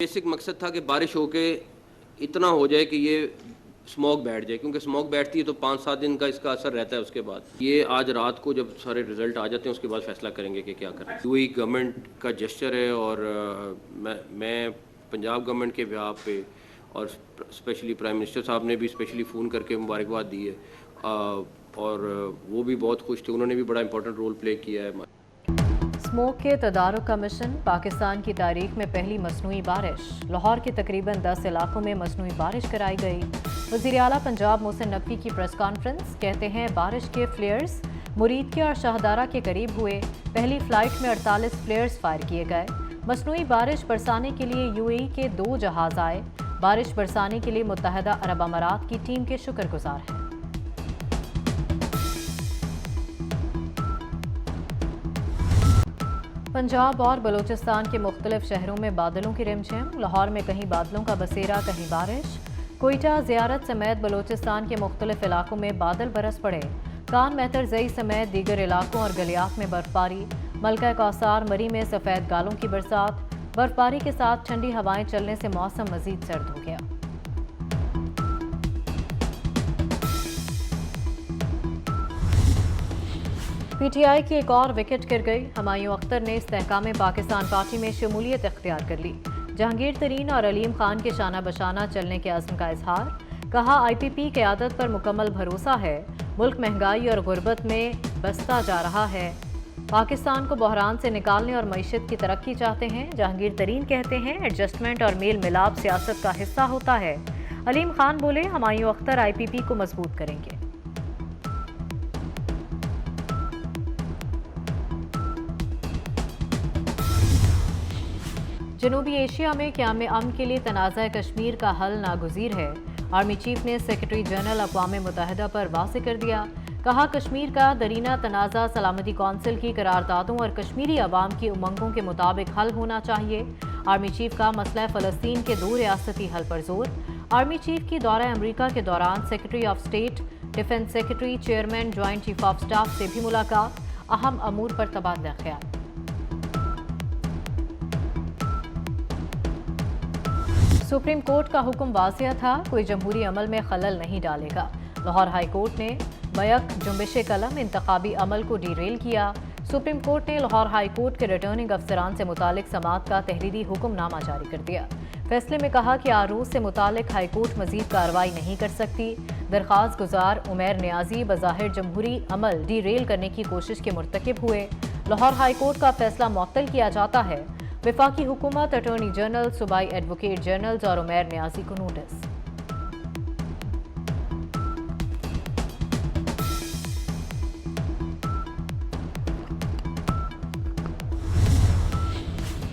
Basic مقصد تھا کہ بارش ہو کے اتنا ہو جائے کہ یہ اسموک بیٹھ جائے، کیونکہ اسموک بیٹھتی ہے تو 5-7 دن کا اس کا اثر رہتا ہے۔ اس کے بعد یہ آج رات کو جب سارے رزلٹ آ جاتے ہیں اس کے بعد فیصلہ کریں گے کہ کیا کریں۔ یو گورنمنٹ کا جسچر ہے اور میں پنجاب گورنمنٹ کے بیہاف پہ اور اسپیشلی پرائم منسٹر صاحب نے بھی اسپیشلی فون کر کے مبارکباد دی ہے اور وہ بھی بہت خوش تھے، انہوں نے بھی بڑا امپورٹنٹ رول پلے کیا ہے۔ اسموک کے تدارک کا مشن، پاکستان کی تاریخ میں پہلی مصنوعی بارش، لاہور کے تقریباً 10 علاقوں میں مصنوعی بارش کرائی گئی۔ وزیر اعلیٰ پنجاب محسن نقوی کی پریس کانفرنس، کہتے ہیں بارش کے فلیئرز مرید کے اور شاہدارہ کے قریب ہوئے، پہلی فلائٹ میں 48 فلیئرز فائر کیے گئے۔ مصنوعی بارش برسانے کے لیے UAE کے 2 جہاز آئے، بارش برسانے کے لیے متحدہ عرب امارات کی ٹیم کے شکر گزار ہیں۔ پنجاب اور بلوچستان کے مختلف شہروں میں بادلوں کی رمجھم، لاہور میں کہیں بادلوں کا بسیرا کہیں بارش، کوئٹہ زیارت سمیت بلوچستان کے مختلف علاقوں میں بادل برس پڑے، کان مہتر زئی سمیت دیگر علاقوں اور گلیات میں برفباری، ملکہ کوثر مری میں سفید گالوں کی برسات، برفباری کے ساتھ ٹھنڈی ہوائیں چلنے سے موسم مزید سرد ہو گیا۔ پی ٹی آئی کی ایک اور وکٹ گر گئی، ہمایوں اختر نے استحکام پاکستان پارٹی میں شمولیت اختیار کر لی، جہانگیر ترین اور علیم خان کے شانہ بشانہ چلنے کے عزم کا اظہار، کہا IPP قیادت پر مکمل بھروسہ ہے، ملک مہنگائی اور غربت میں بستا جا رہا ہے، پاکستان کو بحران سے نکالنے اور معیشت کی ترقی چاہتے ہیں۔ جہانگیر ترین کہتے ہیں ایڈجسٹمنٹ اور میل ملاپ سیاست کا حصہ ہوتا ہے، علیم خان بولے ہمایوں اختر IPP کو مضبوط کریں گے۔ جنوبی ایشیا میں قیام امن کے لیے تنازع کشمیر کا حل ناگزیر ہے، آرمی چیف نے سیکرٹری جنرل اقوام متحدہ پر واضح کر دیا، کہا کشمیر کا درینہ تنازع سلامتی کونسل کی قراردادوں اور کشمیری عوام کی امنگوں کے مطابق حل ہونا چاہیے۔ آرمی چیف کا مسئلہ فلسطین کے 2 ریاستی حل پر زور، آرمی چیف کی دورہ امریکہ کے دوران secretary of state, defence secretary, chairman joint chief of staff سے بھی ملاقات، اہم امور پر تبادلہ خیال۔ سپریم کورٹ کا حکم واضح تھا، کوئی جمہوری عمل میں خلل نہیں ڈالے گا، لاہور ہائی کورٹ نے بیک جنبش قلم انتخابی عمل کو ڈی ریل کیا، سپریم کورٹ نے لاہور ہائی کورٹ کے ریٹرننگ افسران سے متعلق سماعت کا تحریری حکم نامہ جاری کر دیا۔ فیصلے میں کہا کہ عروض سے متعلق ہائی کورٹ مزید کارروائی نہیں کر سکتی، درخواست گزار عمیر نیازی بظاہر جمہوری عمل ڈی ریل کرنے کی کوشش کے مرتکب ہوئے، لاہور ہائی کورٹ کا فیصلہ معطل کیا جاتا ہے، وفاقی حکومت، اٹارنی جنرل، صوبائی ایڈوکیٹ جنرلز اور عمیر نیازی کو نوٹس۔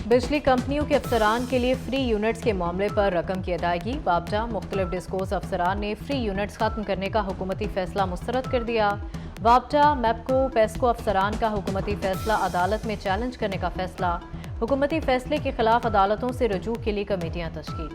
بجلی کمپنیوں کے افسران کے لیے فری یونٹس کے معاملے پر رقم کی ادائیگی، وابجہ مختلف ڈسکوز افسران نے فری یونٹس ختم کرنے کا حکومتی فیصلہ مسترد کر دیا، وابجہ میپکو پیسکو افسران کا حکومتی فیصلہ عدالت میں چیلنج کرنے کا فیصلہ، حکومتی فیصلے کے خلاف عدالتوں سے رجوع کے لیے کمیٹیاں تشکیل۔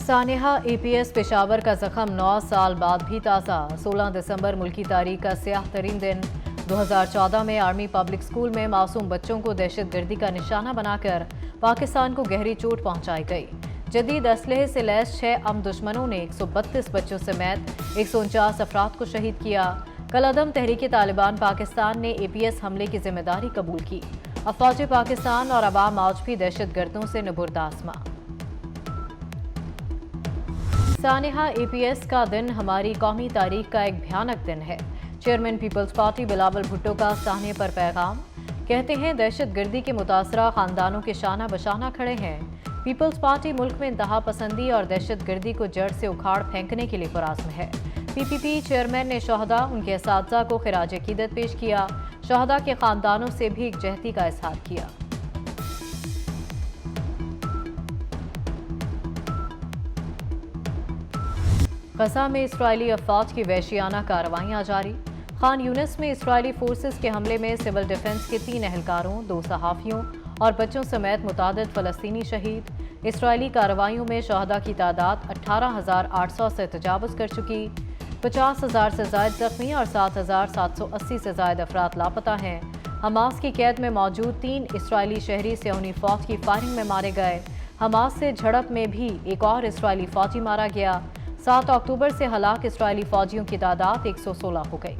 سانحہ APS پشاور کا زخم 9 سال بعد بھی تازہ، 16 دسمبر ملکی تاریخ کا سیاہ ترین دن، 2014 میں آرمی پبلک سکول میں معصوم بچوں کو دہشت گردی کا نشانہ بنا کر پاکستان کو گہری چوٹ پہنچائی گئی، جدید اسلحے سے لیس 6 دشمنوں نے 132 بچوں سمیت 149 افراد کو شہید کیا، کالعدم تحریک طالبان پاکستان نے APS حملے کی ذمہ داری قبول کی، افواج پاکستان اور عوام آج بھی دہشت گردوں سے نبرد آزما۔ سانحہ APS کا دن ہماری قومی تاریخ کا ایک بھیانک دن ہے، چیئرمین پیپلز پارٹی بلاول بھٹو کا سانحے پر پیغام، کہتے ہیں دہشت گردی کے متاثرہ خاندانوں کے شانہ بشانہ کھڑے ہیں، پیپلز پارٹی ملک میں انتہا پسندی اور دہشت گردی کو جڑ سے اکھاڑ پھینکنے کے لیے پرعزم ہے۔ PPP چیئرمین نے شہداء، ان کے اساتذہ کو خراج عقیدت پیش کیا، شہداء کے خاندانوں سے بھی یکجہتی کا اظہار کیا۔ غزہ میں اسرائیلی افواج کی وحشیانہ کارروائیاں جاری، خان یونس میں اسرائیلی فورسز کے حملے میں سول ڈیفنس کے 3 اہلکاروں، 2 صحافیوں اور بچوں سمیت متعدد فلسطینی شہید، اسرائیلی کارروائیوں میں شہداء کی تعداد 18,800 سے تجاوز کر چکی، 50,000 سے زائد زخمی اور 7,780 سے زائد افراد لاپتہ ہیں، حماس کی قید میں موجود 3 اسرائیلی شہری صہیونی فوج کی فائرنگ میں مارے گئے۔ حماس سے جھڑپ میں بھی ایک اور اسرائیلی فوجی مارا گیا۔ 7 اکتوبر سے ہلاک اسرائیلی فوجیوں کی تعداد 116 ہو گئی۔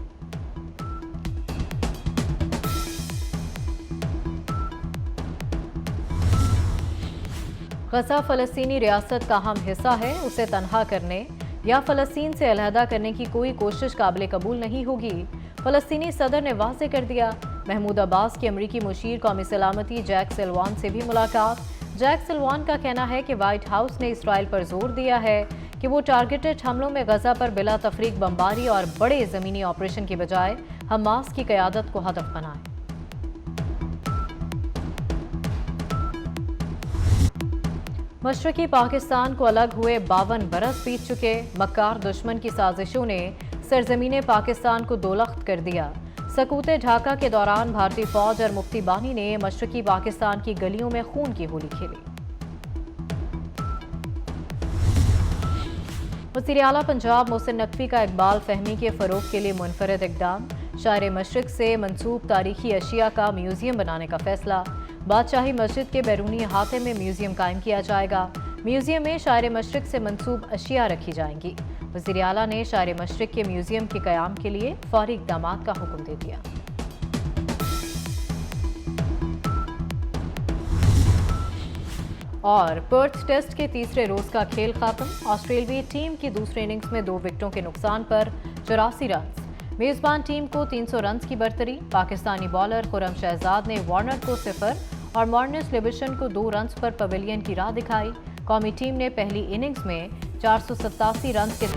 غزہ فلسطینی ریاست کا اہم حصہ ہے، اسے تنہا کرنے یا فلسطین سے علیحدہ کرنے کی کوئی کوشش قابل قبول نہیں ہوگی۔ فلسطینی صدر نے واضح کر دیا۔ محمود عباس کی امریکی مشیر قومی سلامتی جیک سلوان سے بھی ملاقات۔ جیک سلوان کا کہنا ہے کہ وائٹ ہاؤس نے اسرائیل پر زور دیا ہے کہ وہ ٹارگیٹڈ حملوں میں غزہ پر بلا تفریق بمباری اور بڑے زمینی آپریشن کی بجائے حماس کی قیادت کو ہدف بنائے۔ مشرقی پاکستان کو الگ ہوئے 52 برس بیت چکے، مکار دشمن کی سازشوں نے سرزمین پاکستان کو دولخت کر دیا۔ سقوط ڈھاکہ کے دوران بھارتی فوج اور مفتی بانی نے مشرقی پاکستان کی گلیوں میں خون کی ہولی کھیلی۔ وزیر اعلیٰ پنجاب محسن نقوی کا اقبال فہمی کے فروغ کے لیے منفرد اقدام۔ شاعر مشرق سے منسوب تاریخی اشیاء کا میوزیم بنانے کا فیصلہ۔ بادشاہی مسجد کے بیرونی احاطے میں میوزیم قائم کیا جائے گا۔ میوزیم میں شاعر مشرق سے منسوب اشیاء رکھی جائیں گی۔ وزیر اعلیٰ نے شاعر مشرق کے میوزیم کے قیام کے لیے فوری اقدامات کا حکم دے دیا۔ اور پرتھ ٹیسٹ کے تیسرے روز کا کھیل ختم۔ آسٹریلوی ٹیم کی دوسرے اننگز میں 2 وکٹوں کے نقصان پر 84 رنز۔ میزبان ٹیم کو 300 رنز کی برتری۔ پاکستانی بالر خرم شہزاد نے وارنر کو 0 اور مارنس لیبشن کو 2 رنز پر پویلین کی راہ دکھائی۔ قومی ٹیم نے پہلی اننگز میں 487 رنز کے